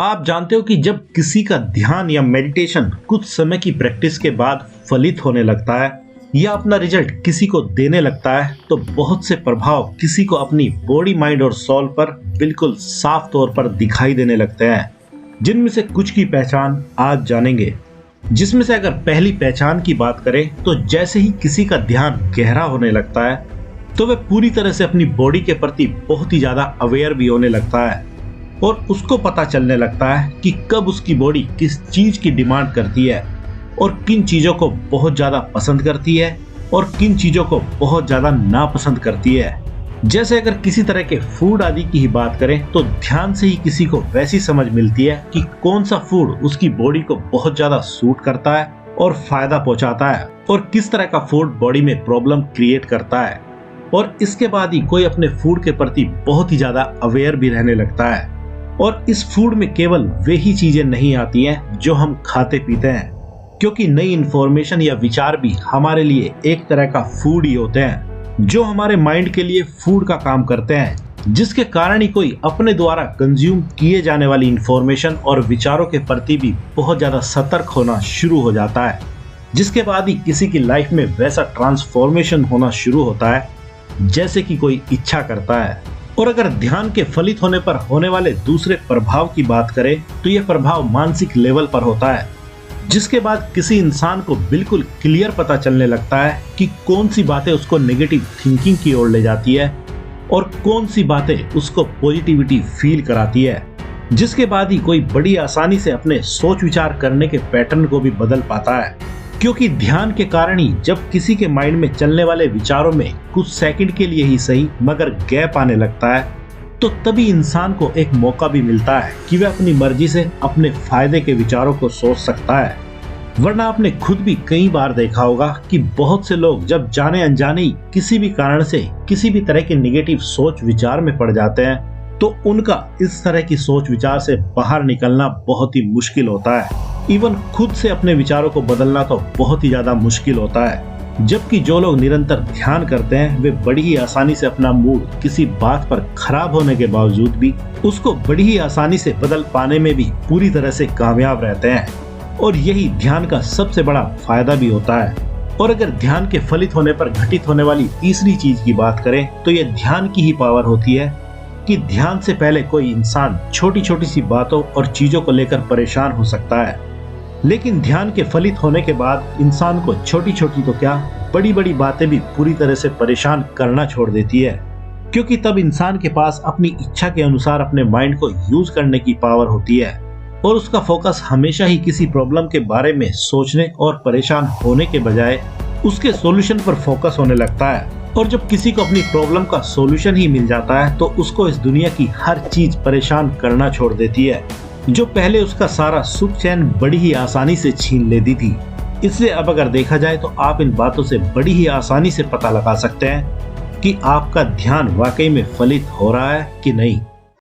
आप जानते हो कि जब किसी का ध्यान या मेडिटेशन कुछ समय की प्रैक्टिस के बाद फलित होने लगता है या अपना रिजल्ट किसी को देने लगता है तो बहुत से प्रभाव किसी को अपनी बॉडी, माइंड और सोल पर बिल्कुल साफ तौर पर दिखाई देने लगते हैं, जिनमें से कुछ की पहचान आज जानेंगे। जिसमें से अगर पहली पहचान की बात करें तो जैसे ही किसी का ध्यान गहरा होने लगता है तो वह पूरी तरह से अपनी बॉडी के प्रति बहुत ही ज्यादा अवेयर भी होने लगता है और उसको पता चलने लगता है कि कब उसकी बॉडी किस चीज की डिमांड करती है और किन चीजों को बहुत ज्यादा पसंद करती है और किन चीजों को बहुत ज्यादा नापसंद करती है। जैसे अगर किसी तरह के फूड आदि की ही बात करें तो ध्यान से ही किसी को वैसी समझ मिलती है कि कौन सा फूड उसकी बॉडी को बहुत ज्यादा सूट करता है और फायदा पहुंचाता है और किस तरह का फूड बॉडी में प्रॉब्लम क्रिएट करता है। और इसके बाद ही कोई अपने फूड के प्रति बहुत ही ज्यादा अवेयर भी रहने लगता है। और इस फूड में केवल वे ही चीजें नहीं आती हैं जो हम खाते पीते हैं, क्योंकि नई इंफॉर्मेशन या विचार भी हमारे लिए एक तरह का फूड ही होते हैं जो हमारे माइंड के लिए फूड का काम करते हैं, जिसके कारण ही कोई अपने द्वारा कंज्यूम किए जाने वाली इंफॉर्मेशन और विचारों के प्रति भी बहुत ज्यादा सतर्क होना शुरू हो जाता है, जिसके बाद ही किसी की लाइफ में वैसा ट्रांसफॉर्मेशन होना शुरू होता है जैसे कि कोई इच्छा करता है। और अगर ध्यान के फलित होने पर होने वाले दूसरे प्रभाव की बात करें तो यह प्रभाव मानसिक लेवल पर होता है, जिसके बाद किसी इंसान को बिल्कुल क्लियर पता चलने लगता है कि कौन सी बातें उसको नेगेटिव थिंकिंग की ओर ले जाती है और कौन सी बातें उसको पॉजिटिविटी फील कराती है, जिसके बाद ही कोई बड़ी आसानी से अपने सोच विचार करने के पैटर्न को भी बदल पाता है। क्योंकि ध्यान के कारण ही जब किसी के माइंड में चलने वाले विचारों में कुछ सेकंड के लिए ही सही मगर गैप आने लगता है तो तभी इंसान को एक मौका भी मिलता है कि वह अपनी मर्जी से अपने फायदे के विचारों को सोच सकता है। वरना आपने खुद भी कई बार देखा होगा कि बहुत से लोग जब जाने अनजाने ही किसी भी कारण से किसी भी तरह के नेगेटिव सोच विचार में पड़ जाते हैं तो उनका इस तरह की सोच विचार से बाहर निकलना बहुत ही मुश्किल होता है। इवन खुद से अपने विचारों को बदलना तो बहुत ही ज्यादा मुश्किल होता है। जबकि जो लोग निरंतर ध्यान करते हैं वे बड़ी ही आसानी से अपना मूड किसी बात पर खराब होने के बावजूद भी उसको बड़ी ही आसानी से बदल पाने में भी पूरी तरह से कामयाब रहते हैं। और यही ध्यान का सबसे बड़ा फायदा भी होता है। और अगर ध्यान के फलित होने पर घटित होने वाली तीसरी चीज की बात करें तो यह ध्यान की ही पावर होती है कि ध्यान से पहले कोई इंसान छोटी छोटी सी बातों और चीजों को लेकर परेशान हो सकता है, लेकिन ध्यान के फलित होने के बाद इंसान को छोटी छोटी तो क्या बड़ी बड़ी बातें भी पूरी तरह से परेशान करना छोड़ देती है। क्योंकि तब इंसान के पास अपनी इच्छा के अनुसार अपने माइंड को यूज करने की पावर होती है और उसका फोकस हमेशा ही किसी प्रॉब्लम के बारे में सोचने और परेशान होने के बजाय उसके सॉल्यूशन पर फोकस होने लगता है। और जब किसी को अपनी प्रॉब्लम का सॉल्यूशन ही मिल जाता है तो उसको इस दुनिया की हर चीज परेशान करना छोड़ देती है जो पहले उसका सारा सुख चैन बड़ी ही आसानी से छीन लेती थी। इसलिए अब अगर देखा जाए तो आप इन बातों से बड़ी ही आसानी से पता लगा सकते हैं कि आपका ध्यान वाकई में फलित हो रहा है कि नहीं।